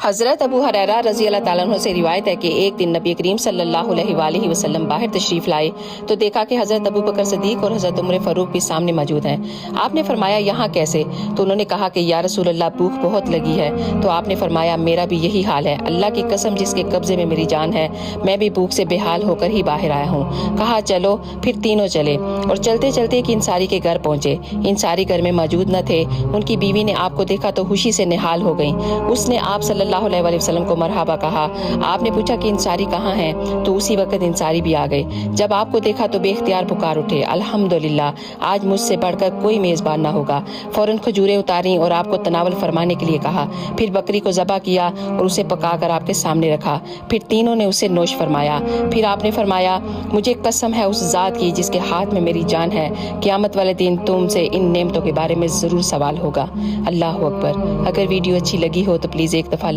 حضرت ابو ہریرہ رضی اللہ تعالیٰ عنہ سے روایت ہے کہ ایک دن نبی کریم صلی اللہ علیہ وآلہ وسلم باہر تشریف لائے تو دیکھا کہ حضرت ابو بکر صدیق اور حضرت عمر فاروق بھی سامنے موجود ہیں۔ آپ نے فرمایا یہاں کیسے؟ تو انہوں نے کہا کہ یا رسول اللہ بھوک بہت لگی ہے۔ تو آپ نے فرمایا میرا بھی یہی حال ہے، اللہ کی قسم جس کے قبضے میں میری جان ہے میں بھی بھوک سے بے حال ہو کر ہی باہر آیا ہوں۔ کہا چلو، پھر تینوں چلے اور چلتے چلتے ایک انصاری کے گھر پہنچے۔ انصاری گھر میں موجود نہ تھے۔ ان کی بیوی نے آپ کو دیکھا تو خوشی سے نہال ہو گئیں۔ اس نے آپ صلی اللہ علیہ وسلم کو مرحبا کہا۔ آپ نے پوچھا کہ انصاری کہاں ہیں؟ تو اسی وقت انصاری بھی آ گئے۔ جب آپ کو دیکھا تو بے اختیار پکار اٹھے، الحمدللہ آج مجھ سے بڑھ کر کوئی میزبان نہ ہوگا۔ فوراً کھجوریں اتاریں اور آپ کو تناول فرمانے کے لیے کہا۔ پھر بکری کو ذبح کیا اور اسے پکا کر آپ کے سامنے رکھا۔ پھر تینوں نے اسے نوش فرمایا۔ پھر آپ نے فرمایا مجھے قسم ہے اس ذات کی جس کے ہاتھ میں میری جان ہے، قیامت والے دن تم سے ان نعمتوں کے بارے میں ضرور سوال ہوگا۔ اللہ اکبر۔ اگر ویڈیو اچھی لگی ہو تو پلیز ایک دفعہ